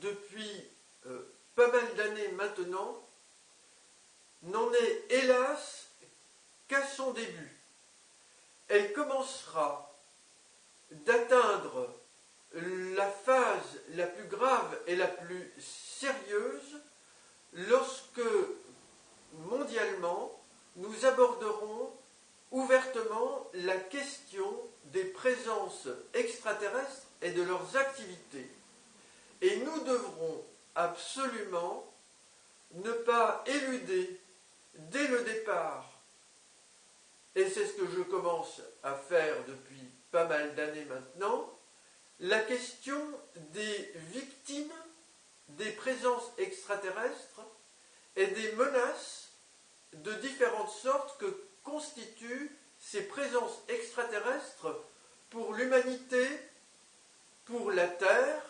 depuis pas mal d'années maintenant, n'en est hélas qu'à son début. Elle commencera d'atteindre la phase la plus grave et la plus sérieuse lorsque, mondialement, nous aborderons ouvertement la question des présences extraterrestres et de leurs activités. Et nous devrons absolument ne pas éluder dès le départ, et c'est ce que je commence à faire depuis pas mal d'années maintenant, la question des victimes des présences extraterrestres et des menaces de différentes sortes que constituent ces présences extraterrestres pour l'humanité, pour la Terre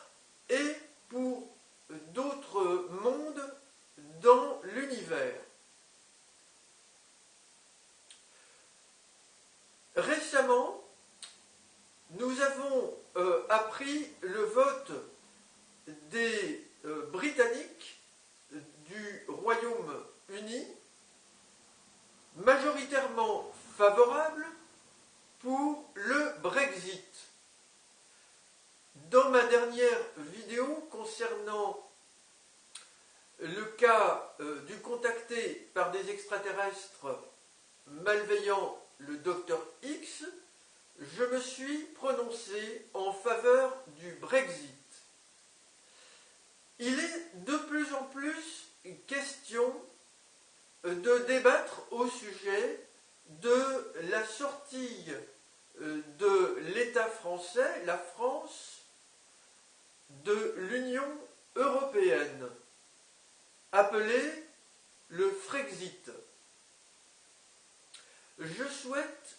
et pour d'autres mondes dans l'univers. Récemment, nous avons appris le vote des Britanniques du Royaume-Uni, majoritairement favorable pour le Brexit. Dans ma dernière vidéo concernant le cas du contacté par des extraterrestres malveillants, le Dr X, je me suis prononcé en faveur du Brexit. Il est de plus en plus question de débattre au sujet de la sortie de l'État français, la France, de l'Union européenne, appelée le Frexit. Je souhaite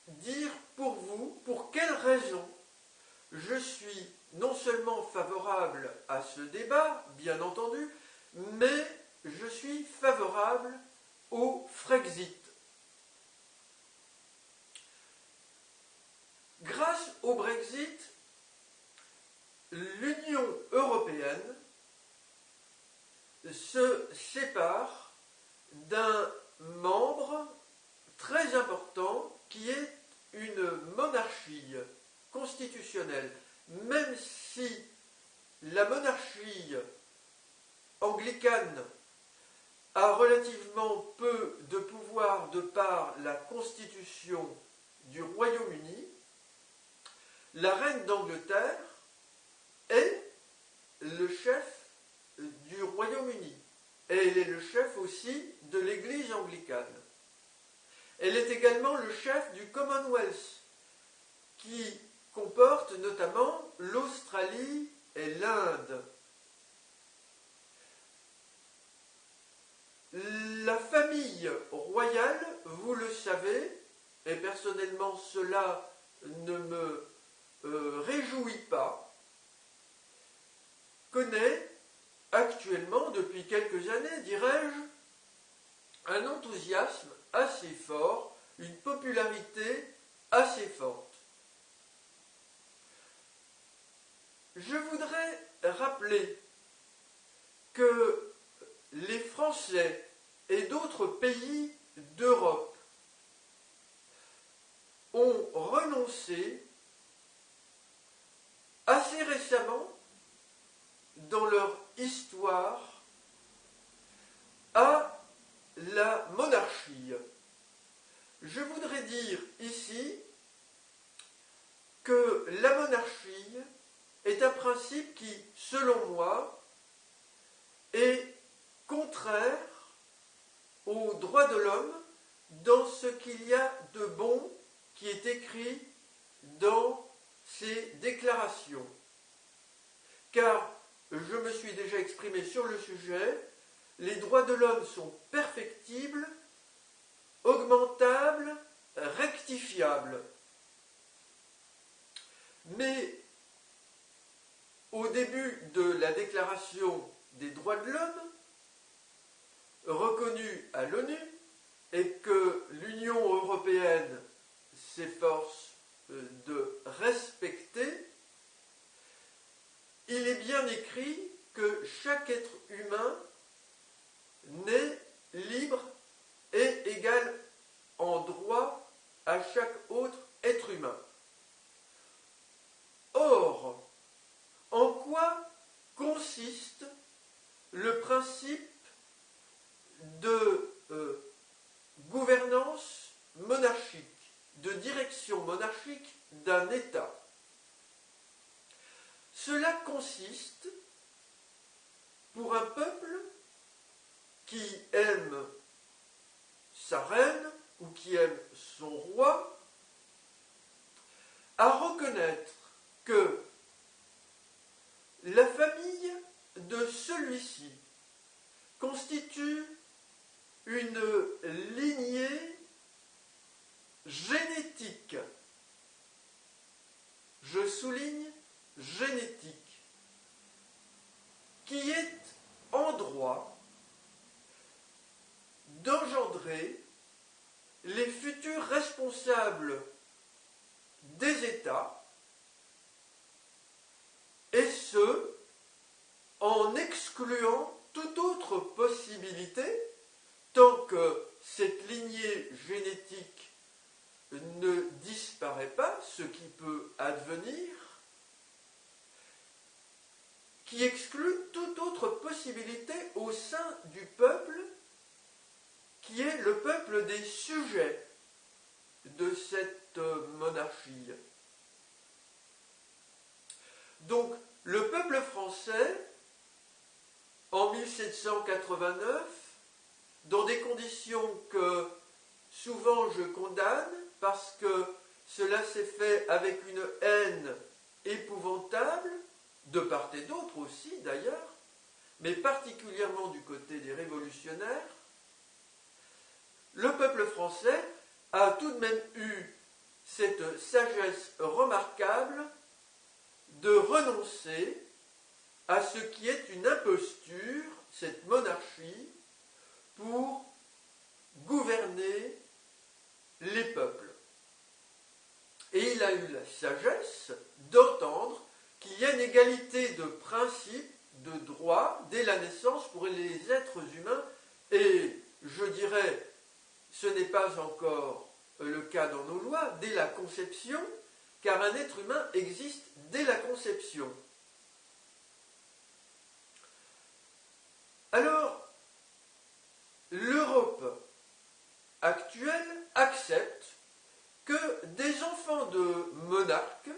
dire pour vous pour quelles raisons je suis non seulement favorable à ce débat, bien entendu, mais je suis favorable au Frexit. Grâce au Brexit, l'Union européenne se sépare d'un membre très important qui est une monarchie constitutionnelle, même si la monarchie anglicane a relativement peu de pouvoir de par la constitution du Royaume-Uni, la reine d'Angleterre est le chef du Royaume-Uni et elle est le chef aussi de l'Église anglicane. Elle est également le chef du Commonwealth, qui comporte notamment l'Australie et l'Inde. La famille royale, vous le savez, et personnellement cela ne me réjouit pas, connaît actuellement, depuis quelques années, dirais-je, un enthousiasme assez fort, une popularité assez forte. Je voudrais rappeler que les Français et d'autres pays d'Europe ont renoncé assez récemment dans leur histoire à la monarchie. Je voudrais dire ici que la monarchie est un principe qui, selon moi, est contraire aux droits de l'homme dans ce qu'il y a de bon qui est écrit dans ces déclarations. Car, je me suis déjà exprimé sur le sujet, les droits de l'homme sont perfectibles, augmentables, rectifiables. Mais au début de la déclaration des droits de l'homme, reconnue à l'ONU, et que l'Union européenne s'efforce de respecter, il est bien écrit que chaque être humain naît libre et égal en droit à chaque autre être humain. Or, en quoi consiste le principe de gouvernance monarchique, de direction monarchique d'un État? Cela consiste, pour un peuple qui aime sa reine ou qui aime son roi, à reconnaître que la famille de celui-ci constitue une lignée génétique. Je souligne génétique, qui est en droit d'engendrer les futurs responsables des États, et ce, en excluant toute autre possibilité, tant que cette lignée génétique ne disparaît pas, ce qui peut advenir, qui exclut toute autre possibilité au sein du peuple, qui est le peuple des sujets de cette monarchie. Donc, le peuple français, en 1789, dans des conditions que souvent je condamne, parce que cela s'est fait avec une haine épouvantable, de part et d'autre aussi d'ailleurs, mais particulièrement du côté des révolutionnaires, le peuple français a tout de même eu cette sagesse remarquable de renoncer à ce qui est une imposture, cette monarchie, pour gouverner les peuples. Et il a eu la sagesse d'entendre qu'il y a une égalité de principe, de droit, dès la naissance pour les êtres humains, et je dirais, ce n'est pas encore le cas dans nos lois, dès la conception, car un être humain existe dès la conception. Alors, l'Europe actuelle accepte que des enfants de monarques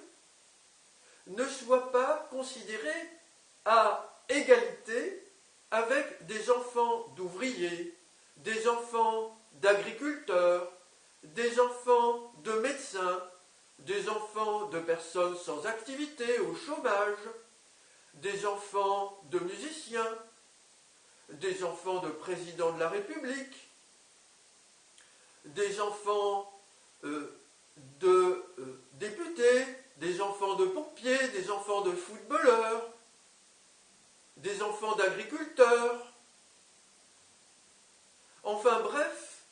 ne soient pas considérés à égalité avec des enfants d'ouvriers, des enfants d'agriculteurs, des enfants de médecins, des enfants de personnes sans activité, au chômage, des enfants de musiciens, des enfants de présidents de la République, des enfants de députés, des enfants de pompiers, des enfants de footballeurs, des enfants d'agriculteurs. Enfin bref,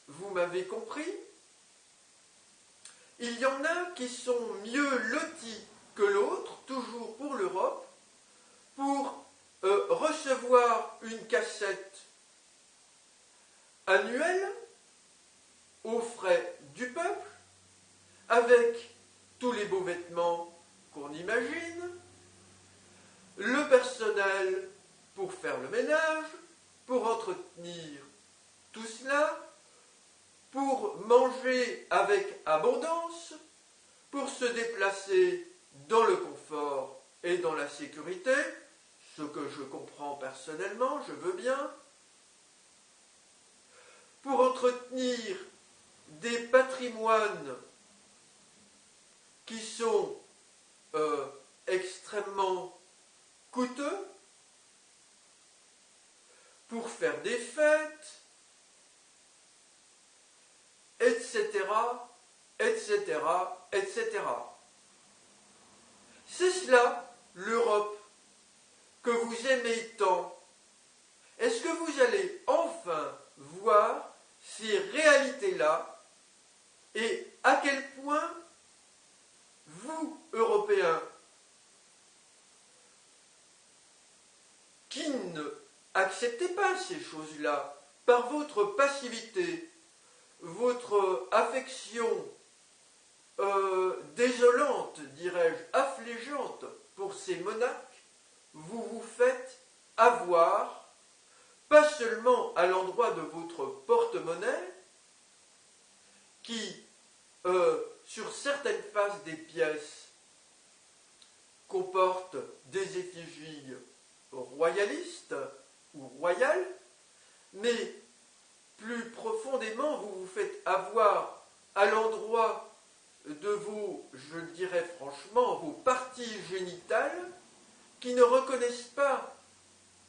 vous m'avez compris, il y en a qui sont mieux lotis que l'autre, toujours pour l'Europe, pour recevoir une cassette annuelle aux frais du peuple, avec tous les beaux vêtements qu'on imagine, le personnel pour faire le ménage, pour entretenir tout cela, pour manger avec abondance, pour se déplacer dans le confort et dans la sécurité, ce que je comprends personnellement, je veux bien, pour entretenir des patrimoines qui sont extrêmement coûteux, pour faire des fêtes, etc., etc., etc. C'est cela, l'Europe, que vous aimez tant. Est-ce que vous allez enfin voir ces réalités-là et à quel point vous, Européens, qui ne acceptez pas ces choses-là, par votre passivité, votre affection désolante, dirais-je, affligeante pour ces monarques, vous vous faites avoir, pas seulement à l'endroit de votre porte-monnaie, qui, sur certaines faces des pièces, comporte des effigies royalistes ou royales, mais plus profondément, vous vous faites avoir à l'endroit de vos, je dirais franchement, vos parties génitales qui ne reconnaissent pas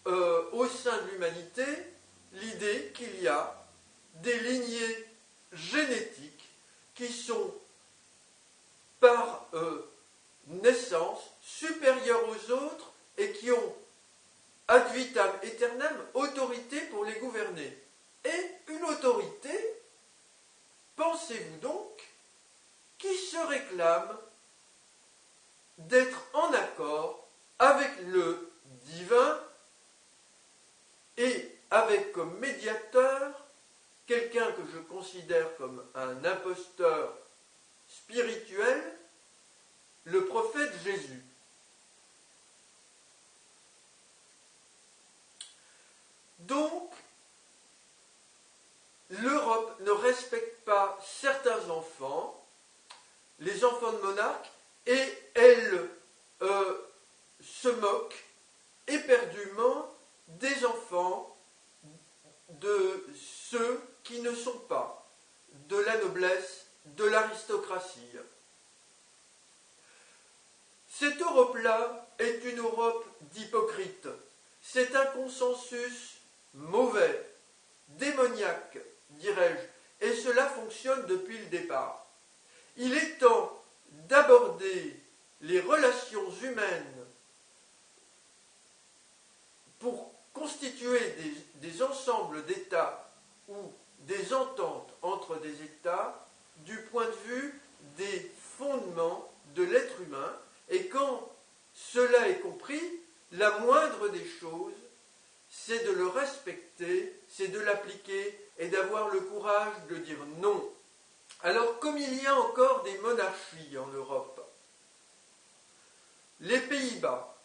au sein de l'humanité l'idée qu'il y a des lignées génétiques qui sont par naissance supérieures aux autres et qui ont ad vitam aeternam autorité pour les gouverner. Et une autorité, pensez-vous donc, qui se réclame d'être en accord avec le divin et avec comme médiateur quelqu'un que je considère comme un imposteur spirituel, le prophète Jésus. Donc, l'Europe ne respecte pas certains enfants, les enfants de monarques, et elle se moque éperdument des enfants de ceux qui ne sont pas de la noblesse, de l'aristocratie. Cette Europe-là est une Europe d'hypocrites. C'est un consensus mauvais, démoniaque, dirais-je, et cela fonctionne depuis le départ. Il est temps d'aborder les relations humaines pour constituer des ensembles d'États ou des ententes entre des États du point de vue des fondements de l'être humain, et quand cela est compris, la moindre des choses, c'est de le respecter, c'est de l'appliquer et d'avoir le courage de dire non. Alors, comme il y a encore des monarchies en Europe, les Pays-Bas,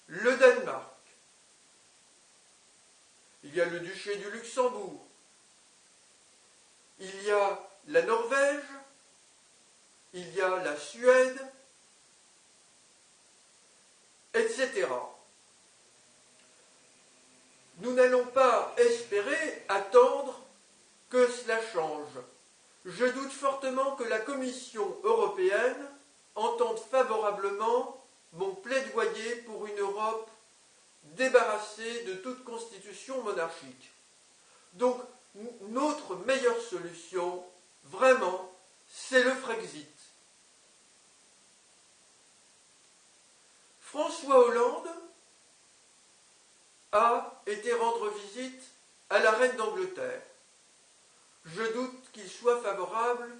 le Danemark, il y a le duché du Luxembourg, il y a la Norvège, il y a la Suède, etc. Nous n'allons pas espérer attendre que cela change. Je doute fortement que la Commission européenne entende favorablement mon plaidoyer pour une Europe débarrassée de toute constitution monarchique. Donc, notre meilleure solution, vraiment, c'est le Frexit. François Hollande a été rendre visite à la reine d'Angleterre. Je doute qu'il soit favorable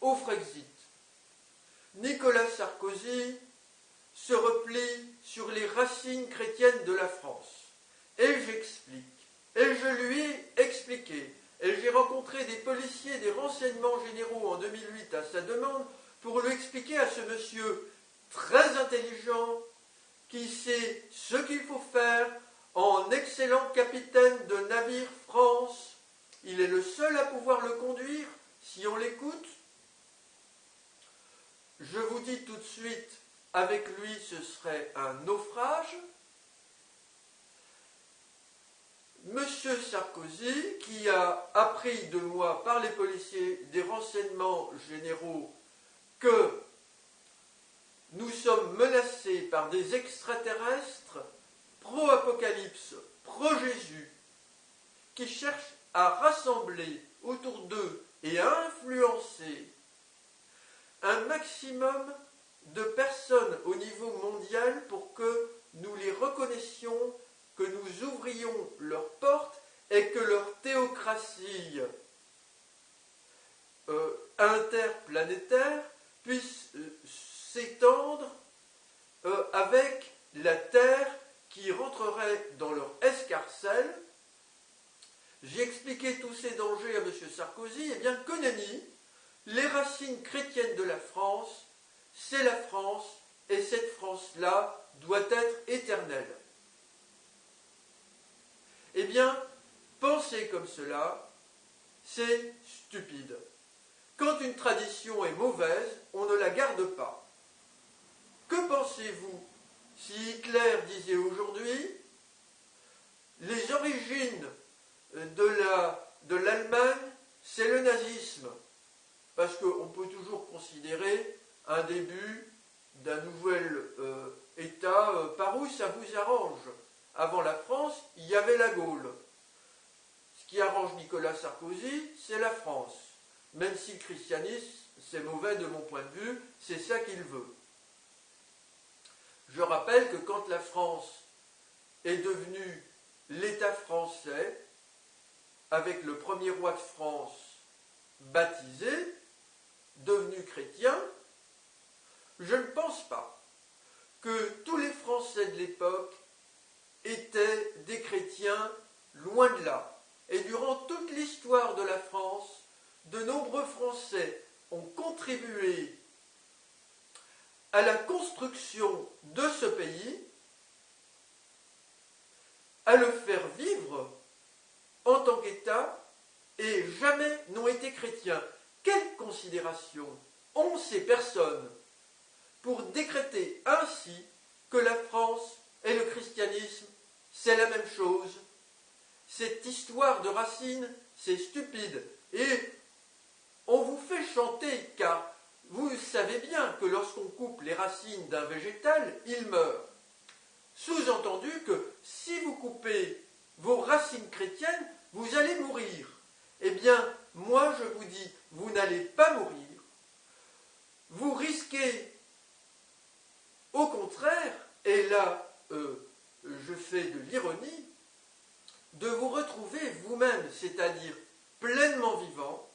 au Frexit. Nicolas Sarkozy se replie sur les racines chrétiennes de la France. Et j'explique. Et je lui ai expliqué. Et j'ai rencontré des policiers des renseignements généraux en 2008 à sa demande pour lui expliquer à ce monsieur très intelligent qui sait ce qu'il faut faire en excellent capitaine de navire France. Il est le seul à pouvoir le conduire si on l'écoute. Je vous dis tout de suite, avec lui ce serait un naufrage. Monsieur Sarkozy, qui a appris de moi par les policiers des renseignements généraux que nous sommes menacés par des extraterrestres pro-apocalypse, pro-Jésus, qui cherchent à rassembler autour d'eux et à influencer un maximum de personnes au niveau mondial pour que nous les reconnaissions, que nous ouvrions leurs portes et que leur théocratie interplanétaire puisse s'étendre avec la Terre qui rentrerait seraient dans leur escarcelle. J'ai expliqué tous ces dangers à M. Sarkozy, et bien que nenni, les racines chrétiennes de la France, c'est la France, et cette France-là doit être éternelle. Eh bien, penser comme cela, c'est stupide. Quand une tradition est mauvaise, on ne la garde pas. Que pensez-vous si Hitler disait aujourd'hui « Les origines de l'Allemagne, c'est le nazisme », parce qu'on peut toujours considérer un début d'un nouvel État par où ça vous arrange. Avant la France, il y avait la Gaule. Ce qui arrange Nicolas Sarkozy, c'est la France. Même si le christianisme, c'est mauvais de mon point de vue, c'est ça qu'il veut. Je rappelle que quand la France est devenue l'État français, avec le premier roi de France baptisé, devenu chrétien, je ne pense pas que tous les Français de l'époque étaient des chrétiens, loin de là. Et durant toute l'histoire de la France, de nombreux Français ont contribué à la construction de ce pays, à le faire vivre en tant qu'État, et jamais n'ont été chrétiens. Quelle considération ont ces personnes pour décréter ainsi que la France et le christianisme, c'est la même chose? Cette histoire de racines, c'est stupide. Et on vous fait chanter, car vous savez bien que lorsqu'on coupe les racines d'un végétal, il meurt. Sous-entendu que si vous coupez vos racines chrétiennes, vous allez mourir. Eh bien, moi je vous dis, vous n'allez pas mourir. Vous risquez, au contraire, et là je fais de l'ironie, de vous retrouver vous-même, c'est-à-dire pleinement vivant,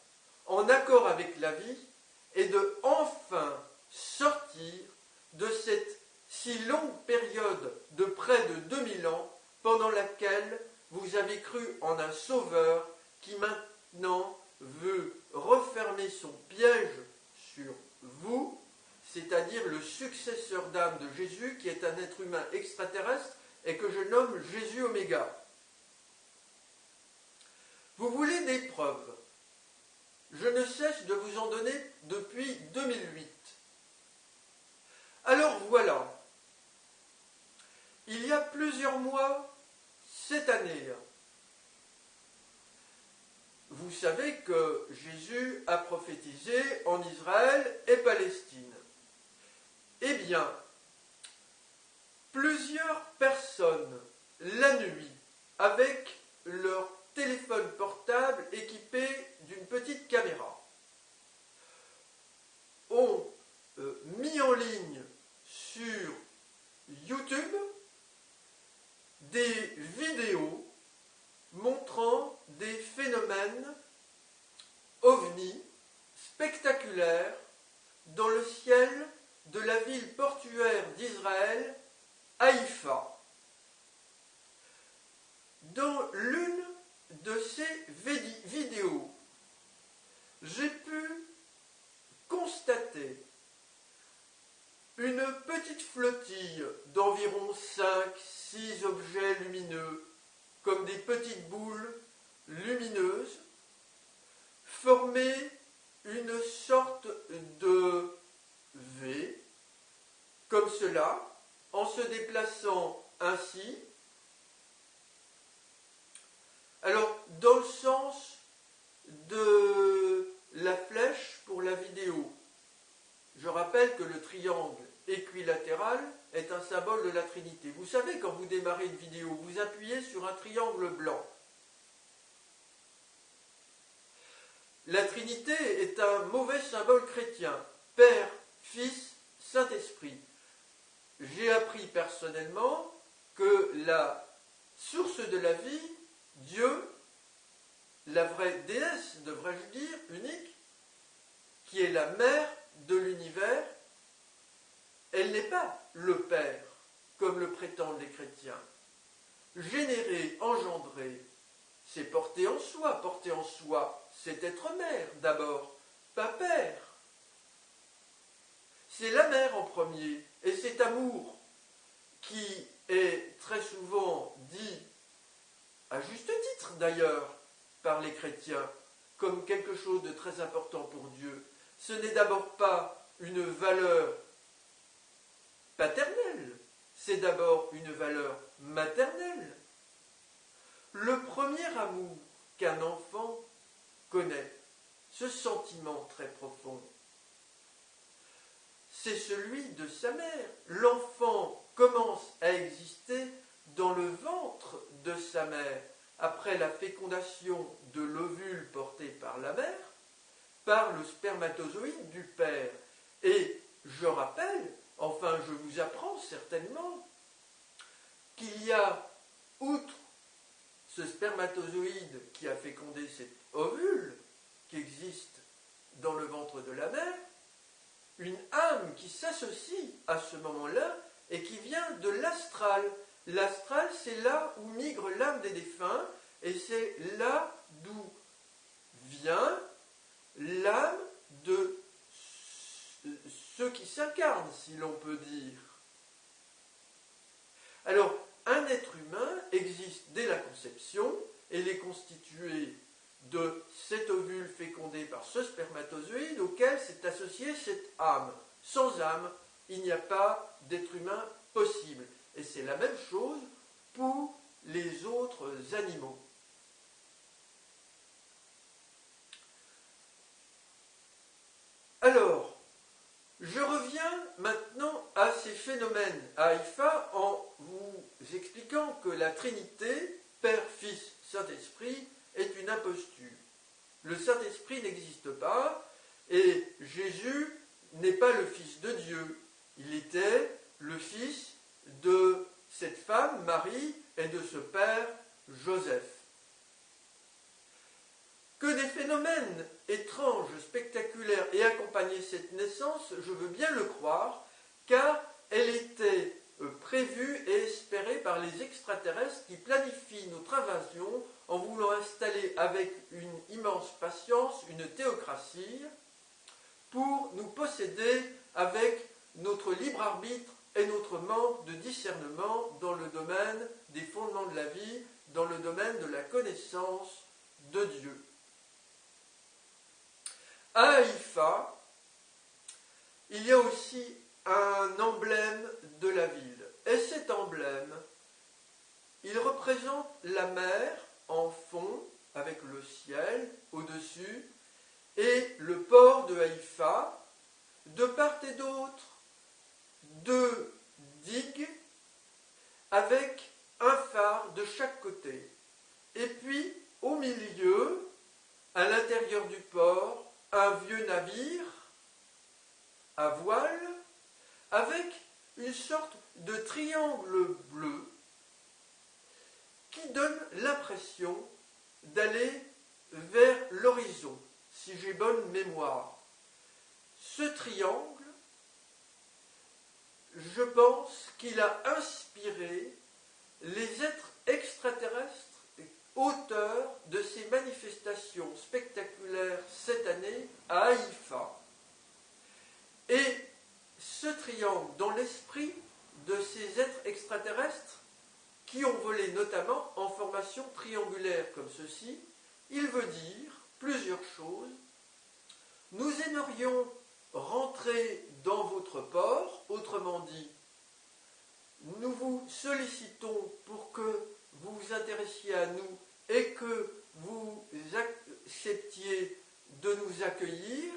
en accord avec la vie, et de enfin sortir de cette si longue période de près de 2000 ans pendant laquelle vous avez cru en un sauveur qui maintenant veut refermer son piège sur vous, c'est-à-dire le successeur d'âme de Jésus, qui est un être humain extraterrestre et que je nomme Jésus Oméga. Vous voulez des preuves? Je ne cesse de vous en donner depuis 2008. Alors voilà, il y a plusieurs mois, cette année, vous savez que Jésus a prophétisé en Israël et Palestine. Eh bien, plusieurs personnes, la nuit, avec leur téléphone portable équipé d'une petite caméra, ont mis en ligne sur YouTube des vidéos montrant des phénomènes ovnis spectaculaires dans le ciel de la ville portuaire d'Israël, Haïfa. Dans l'une de ces vidéos, j'ai pu constater une petite flottille d'environ 5-6 objets lumineux, comme des petites boules lumineuses, former une sorte de V, comme cela, en se déplaçant ainsi. Alors, dans le sens de la flèche pour la vidéo, je rappelle que le triangle équilatéral est un symbole de la Trinité. Vous savez, quand vous démarrez une vidéo, vous appuyez sur un triangle blanc. La Trinité est un mauvais symbole chrétien. Père, Fils, Saint-Esprit. J'ai appris personnellement que la source de la vie, Dieu, la vraie déesse, devrais-je dire, unique, qui est la mère de l'univers, elle n'est pas le Père, comme le prétendent les chrétiens. générer, engendrer, c'est porter en soi. Porter en soi, c'est être mère d'abord, pas père. C'est la mère en premier, et cet amour qui est très souvent dit, à juste titre d'ailleurs, par les chrétiens, comme quelque chose de très important pour Dieu, ce n'est d'abord pas une valeur paternelle, c'est d'abord une valeur maternelle. Le premier amour qu'un enfant connaît, ce sentiment très profond, c'est celui de sa mère. L'enfant commence à exister dans le ventre de sa mère, après la fécondation de l'ovule porté par la mère, par le spermatozoïde du père. Et je rappelle, enfin je vous apprends certainement, qu'il y a, outre ce spermatozoïde qui a fécondé cet ovule, qui existe dans le ventre de la mère, une âme qui s'associe à ce moment-là et qui vient de l'astral. L'astral, c'est là où migre l'âme des défunts, et c'est là d'où vient l'âme de ceux qui s'incarnent, si l'on peut dire. Alors, un être humain existe dès la conception, et il est constitué de cet ovule fécondé par ce spermatozoïde auquel s'est associée cette âme. Sans âme, il n'y a pas d'être humain possible. Et c'est la même chose pour les autres animaux. Alors, je reviens maintenant à ces phénomènes à Haïfa en vous expliquant que la Trinité, Père, Fils, Saint-Esprit, est une imposture. Le Saint-Esprit n'existe pas et Jésus n'est pas le Fils de Dieu. Il était le fils de cette femme, Marie, et de ce père, Joseph. Que des phénomènes étranges, spectaculaires aient accompagné cette naissance, je veux bien le croire, car elle était prévue et espérée par les extraterrestres qui planifient notre invasion en voulant installer avec une immense patience une théocratie pour nous posséder avec notre libre arbitre et notre manque de discernement dans le domaine des fondements de la vie, dans le domaine de la connaissance de Dieu. À Haïfa, il y a aussi un emblème de la ville. Et cet emblème, il représente la mer en fond, avec le ciel au-dessus, et le port de Haïfa, de part et d'autre, deux digues, avec un phare de chaque côté. Et puis, au milieu, à l'intérieur du port, un vieux navire à voile avec une sorte de triangle bleu qui donne l'impression d'aller vers l'horizon, si j'ai bonne mémoire. Ce triangle, je pense qu'il a inspiré les êtres extraterrestres auteurs de ces manifestations spectaculaires cette année à Haïfa. Et ce triangle, dans l'esprit de ces êtres extraterrestres qui ont volé notamment en formation triangulaire comme ceci, il veut dire plusieurs choses. Nous aimerions rentrer dans votre port, autrement dit, nous vous sollicitons pour que vous vous intéressiez à nous et que vous acceptiez de nous accueillir.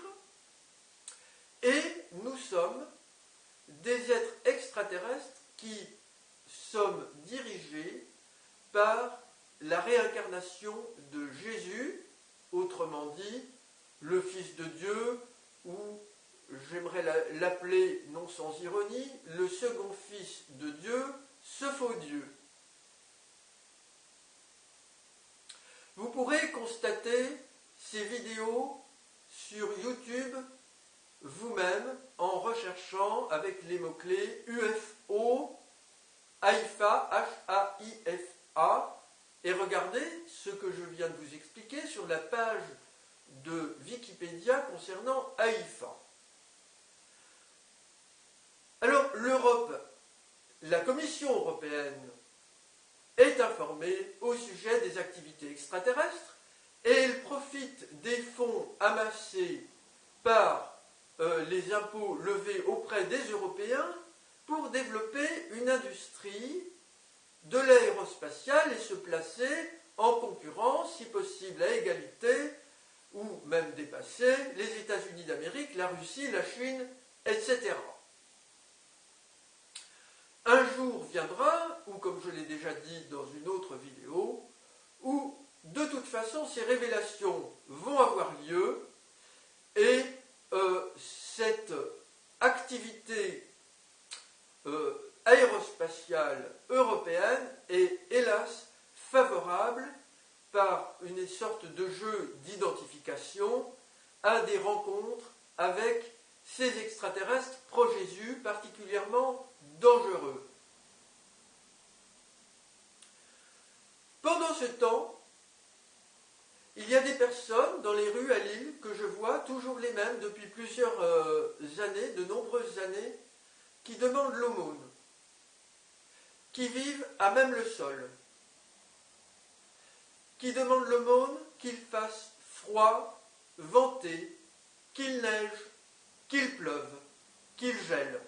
Et nous sommes des êtres extraterrestres qui sommes dirigés par la réincarnation de Jésus, autrement dit, le Fils de Dieu, ou j'aimerais l'appeler, non sans ironie, le second Fils de Dieu, ce faux Dieu. Vous pourrez constater ces vidéos sur YouTube vous-même en recherchant avec les mots-clés UFO, Haïfa, H-A-I-F-A. A, et regardez ce que je viens de vous expliquer sur la page de Wikipédia concernant AIFA. Alors, la Commission européenne est informée au sujet des activités extraterrestres et elle profite des fonds amassés par les impôts levés auprès des Européens pour développer une industrie de l'aérospatiale et se placer en concurrence, si possible à égalité, ou même dépasser les États-Unis d'Amérique, la Russie, la Chine, etc. Un jour viendra, ou comme je l'ai déjà dit dans une autre vidéo, où de toute façon ces révélations vont avoir lieu et cette activité aérospatiale européenne est hélas favorable par une sorte de jeu d'identification à des rencontres avec ces extraterrestres pro-Jésus particulièrement dangereux. Pendant ce temps, il y a des personnes dans les rues à Lille que je vois, toujours les mêmes depuis plusieurs années, de nombreuses années, qui demandent l'aumône, qui vivent à même le sol, qui demandent l'aumône qu'il fasse froid, venté, qu'il neige, qu'il pleuve, qu'il gèle,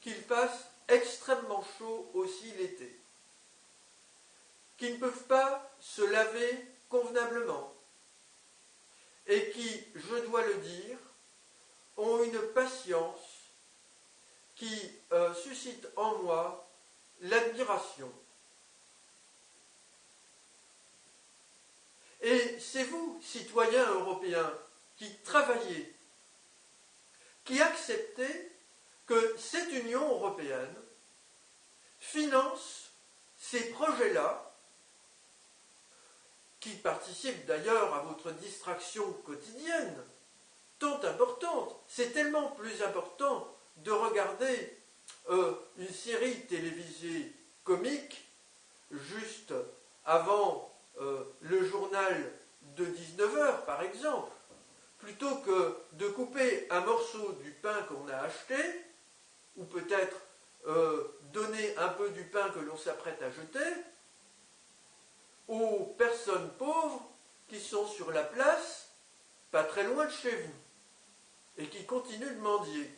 qu'il fasse extrêmement chaud aussi l'été, qui ne peuvent pas se laver convenablement et qui, je dois le dire, ont une patience qui suscite en moi l'admiration. Et c'est vous, citoyens européens, qui travaillez, qui acceptez que cette Union européenne finance ces projets-là, qui participent d'ailleurs à votre distraction quotidienne, tant importante. C'est tellement plus important de regarder une série télévisée comique juste avant le journal de 19h, par exemple, plutôt que de couper un morceau du pain qu'on a acheté, ou peut-être donner un peu du pain que l'on s'apprête à jeter, aux personnes pauvres qui sont sur la place, pas très loin de chez vous, et qui continuent de mendier.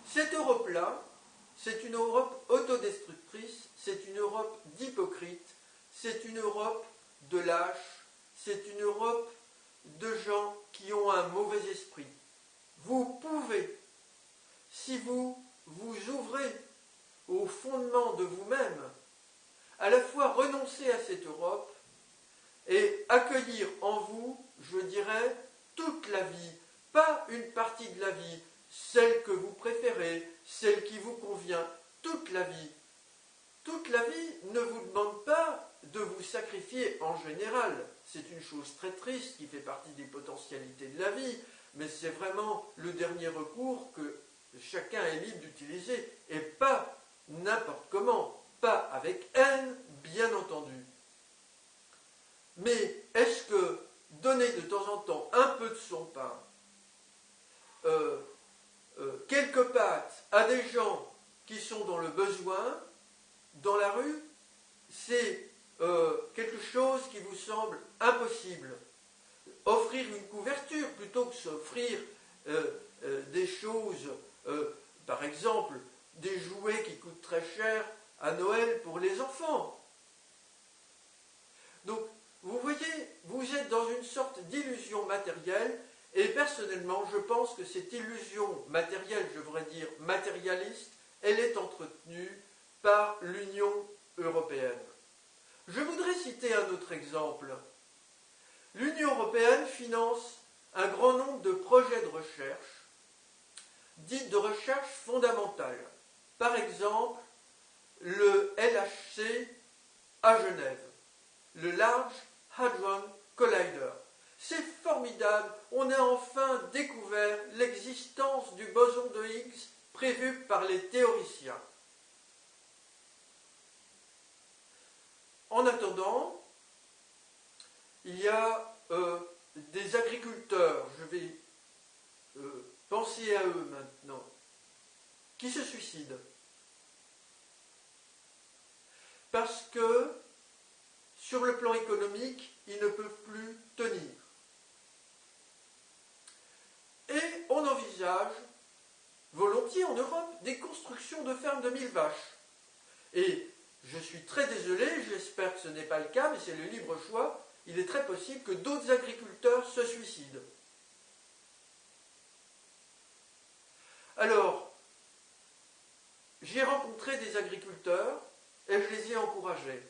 Cette Europe-là, c'est une Europe autodestructrice, c'est une Europe d'hypocrites, c'est une Europe de lâches, c'est une Europe de gens qui ont un mauvais esprit. Vous pouvez, si vous vous ouvrez au fondement de vous-même, à la fois renoncer à cette Europe et accueillir en vous, je dirais, toute la vie, pas une partie de la vie, celle que vous préférez, celle qui vous convient, toute la vie. Toute la vie ne vous demande pas de vous sacrifier en général. C'est une chose très triste qui fait partie des potentialités de la vie, mais c'est vraiment le dernier recours que chacun est libre d'utiliser, et pas n'importe comment, pas avec haine, bien entendu. Mais est-ce que donner de temps en temps un peu de son pain, quelques pâtes à des gens qui sont dans le besoin, dans la rue, c'est quelque chose qui vous semble impossible? Offrir une couverture plutôt que s'offrir des choses, par exemple des jouets qui coûtent très cher à Noël pour les enfants. Donc, vous voyez, vous êtes dans une sorte d'illusion matérielle, et personnellement, je pense que cette illusion matérielle, je devrais dire matérialiste, elle est entretenue par l'Union européenne. Je voudrais citer un autre exemple. L'Union européenne finance un grand nombre de projets de recherche, dits de recherche fondamentale. Par exemple, le LHC à Genève, le Large Hadron Collider. C'est formidable, on a enfin découvert l'existence du boson de Higgs prévu par les théoriciens. En attendant, il y a des agriculteurs, je vais penser à eux maintenant, qui se suicident. Parce que, sur le plan économique, ils ne peuvent plus tenir. Et on envisage, volontiers en Europe, des constructions de fermes de 1000 vaches. Et je suis très désolé, j'espère que ce n'est pas le cas, mais c'est le libre choix, il est très possible que d'autres agriculteurs se suicident. Alors, j'ai rencontré des agriculteurs et je les ai encouragés.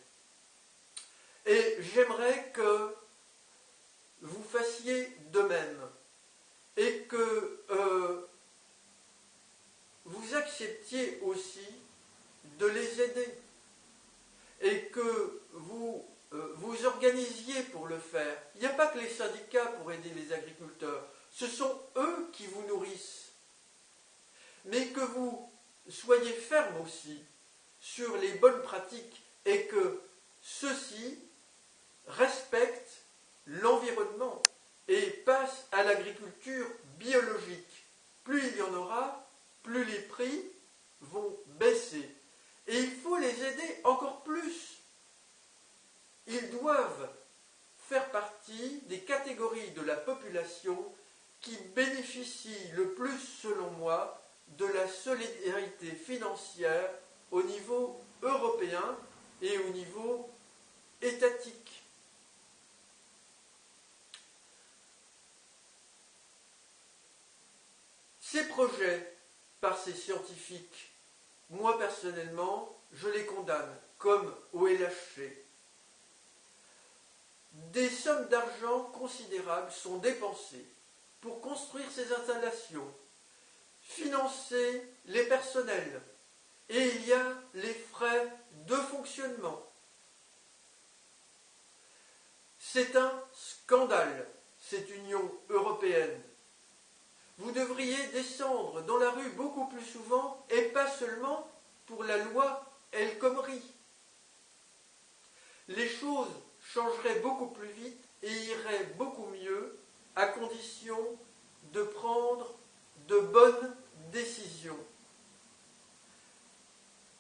Et j'aimerais que vous fassiez de même et que vous acceptiez aussi de les aider et que vous vous organisiez pour le faire. Il n'y a pas que les syndicats pour aider les agriculteurs, ce sont eux qui vous nourrissent. Mais que vous soyez ferme aussi sur les bonnes pratiques et que ceux-ci respectent l'environnement et passent à l'agriculture biologique. Plus il y en aura, plus les prix vont baisser. Et il faut les aider encore plus. Ils doivent faire partie des catégories de la population qui bénéficient le plus, selon moi, de la solidarité financière au niveau européen et au niveau étatique. Ces projets, par ces scientifiques, moi personnellement, je les condamne, comme au LHC. Des sommes d'argent considérables sont dépensées pour construire ces installations, financer les personnels, et il y a les frais de fonctionnement. C'est un scandale, cette Union européenne. Vous devriez descendre dans la rue beaucoup plus souvent, et pas seulement pour la loi El Khomri. Les choses changeraient beaucoup plus vite et iraient beaucoup mieux, à condition de prendre de bonnes décisions.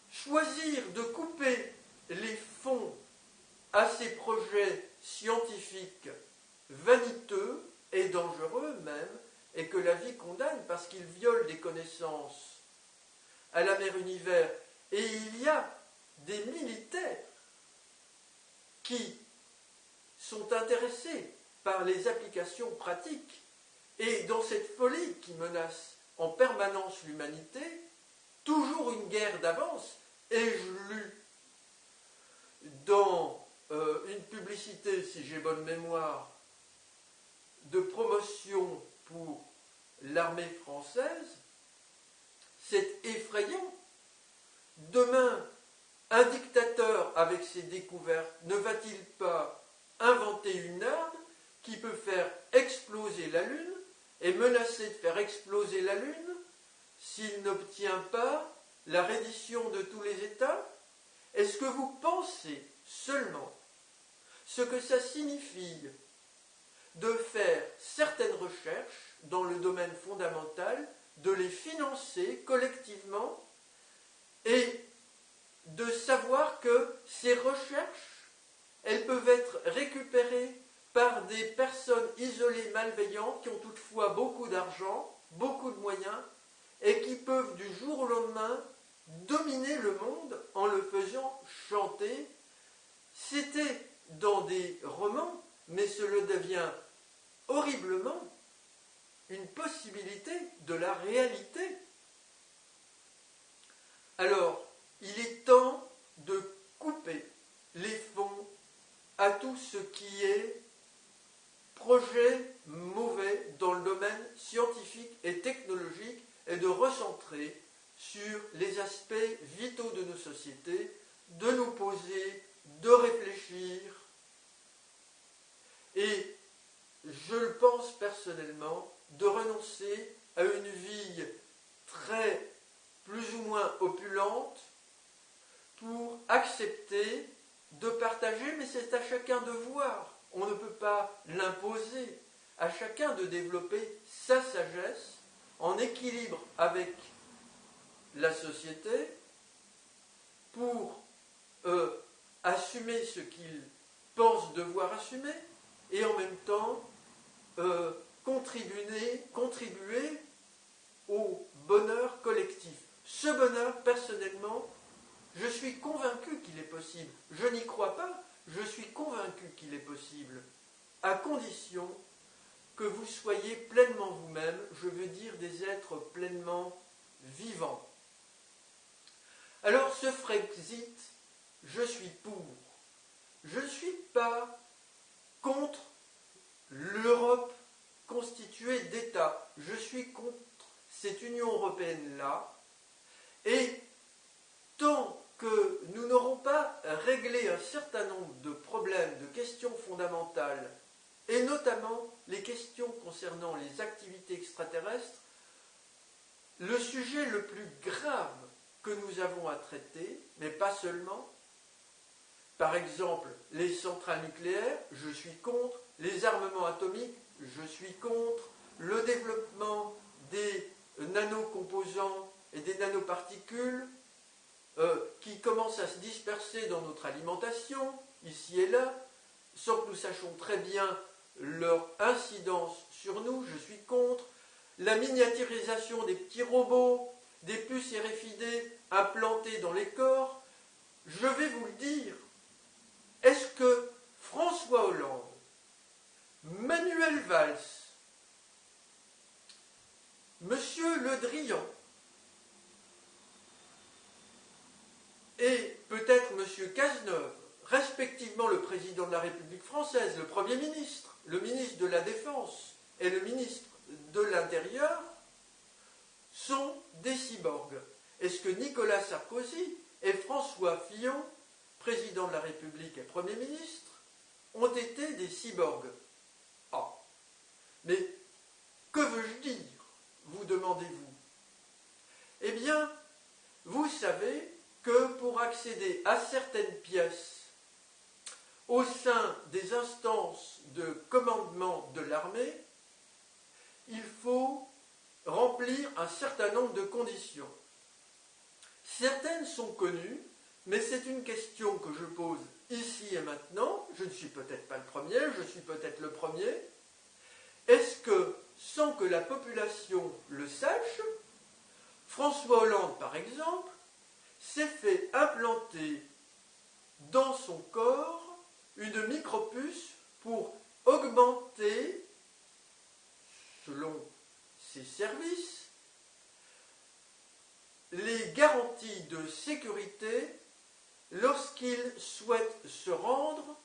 Choisir de couper les fonds à ces projets scientifiques vaniteux et dangereux même, et que la vie condamne parce qu'ils violent des connaissances à la mère univers. Et il y a des militaires qui sont intéressés par les applications pratiques. Et dans cette folie qui menace en permanence l'humanité, toujours une guerre d'avance. Ai-je lu dans une publicité, si j'ai bonne mémoire, de promotion pour l'armée française, c'est effrayant. Demain, un dictateur avec ses découvertes ne va-t-il pas inventer une arme qui peut faire exploser la Lune et menacer de faire exploser la Lune s'il n'obtient pas la reddition de tous les États? Est-ce que vous pensez seulement ce que ça signifie de faire certaines recherches dans le domaine fondamental, de les financer collectivement et de savoir que ces recherches, elles peuvent être récupérées par des personnes isolées malveillantes qui ont toutefois beaucoup d'argent, beaucoup de moyens et qui peuvent du jour au lendemain dominer le monde en le faisant chanter. C'était dans des romans, mais cela devient horriblement une possibilité de la réalité. Alors, il est temps de couper les fonds à tout ce qui est projet mauvais dans le domaine scientifique et technologique et de recentrer sur les aspects vitaux de nos sociétés, de nous poser, de réfléchir. Et je le pense personnellement, de renoncer à une vie plus ou moins opulente pour accepter de partager, mais c'est à chacun de voir. On ne peut pas l'imposer. À chacun de développer sa sagesse en équilibre avec la société pour assumer ce qu'il pense devoir assumer et en même temps contribuer au bonheur collectif. Ce bonheur, personnellement, je suis convaincu qu'il est possible. Je n'y crois pas, je suis convaincu qu'il est possible, à condition que vous soyez pleinement vous-même, je veux dire des êtres pleinement vivants. Alors ce Frexit, je suis pour. Je ne suis pas contre l'Europe constituée d'États. Je suis contre cette Union européenne-là. Et tant que nous n'aurons pas réglé un certain nombre de problèmes, de questions fondamentales, et notamment les questions concernant les activités extraterrestres, le sujet le plus grave que nous avons à traiter, mais pas seulement, par exemple, les centrales nucléaires, je suis contre, les armements atomiques, je suis contre, le développement des nanocomposants et des nanoparticules qui commencent à se disperser dans notre alimentation, ici et là, sans que nous sachions très bien leur incidence sur nous, je suis contre, la miniaturisation des petits robots, des puces RFID implantées dans les corps, je vais vous le dire, est-ce que François Hollande, Manuel Valls, Monsieur Le Drian et peut-être Monsieur Cazeneuve, respectivement le président de la République française, le Premier ministre, le ministre de la Défense et le ministre de l'Intérieur, sont des cyborgs? Est-ce que Nicolas Sarkozy et François Fillon, président de la République et Premier ministre, ont été des cyborgs? Ah, mais que veux-je dire, vous demandez-vous? Eh bien, vous savez que pour accéder à certaines pièces au sein des instances de commandement de l'armée, il faut remplir un certain nombre de conditions. Certaines sont connues, mais c'est une question que je pose ici et maintenant. Je ne suis peut-être pas le premier, je suis peut-être le premier. Est-ce que, sans que la population le sache, François Hollande, par exemple, s'est fait implanter dans son corps une micropuce pour augmenter, selon ses services, les garanties de sécurité lorsqu'il souhaite se rendre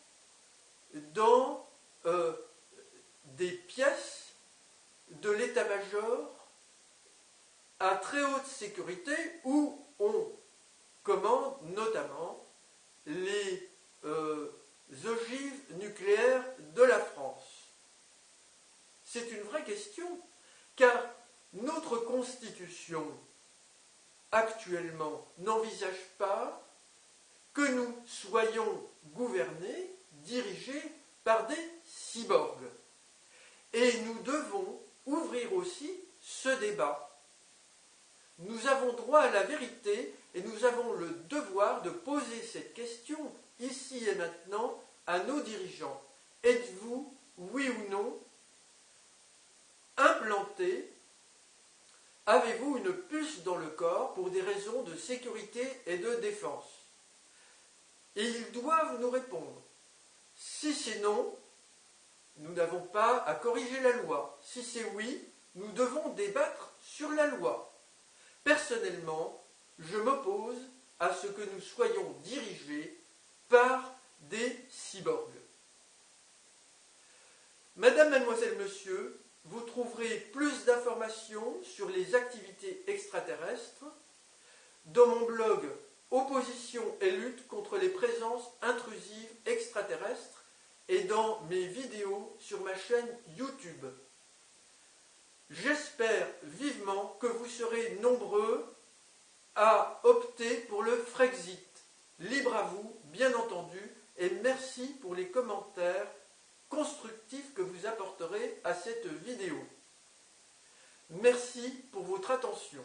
dans des pièces de l'état-major à très haute sécurité où on commande notamment les ogives nucléaires de la France. C'est une vraie question, car notre Constitution actuellement n'envisage pas que nous soyons gouvernés, dirigés par des cyborgs. Et nous devons ouvrir aussi ce débat. Nous avons droit à la vérité et nous avons le devoir de poser cette question ici et maintenant à nos dirigeants. Êtes-vous, oui ou non, implanté? Avez-vous une puce dans le corps pour des raisons de sécurité et de défense? Et ils doivent nous répondre. Si c'est non, nous n'avons pas à corriger la loi. Si c'est oui, nous devons débattre sur la loi. Personnellement, je m'oppose à ce que nous soyons dirigés par des cyborgs. Madame, mademoiselle, monsieur, vous trouverez plus d'informations sur les activités extraterrestres dans mon blog Opposition et lutte contre les présences intrusives extraterrestres et dans mes vidéos sur ma chaîne YouTube. J'espère vivement que vous serez nombreux à opter pour le Frexit. Libre à vous bien entendu, et merci pour les commentaires constructifs que vous apporterez à cette vidéo. Merci pour votre attention.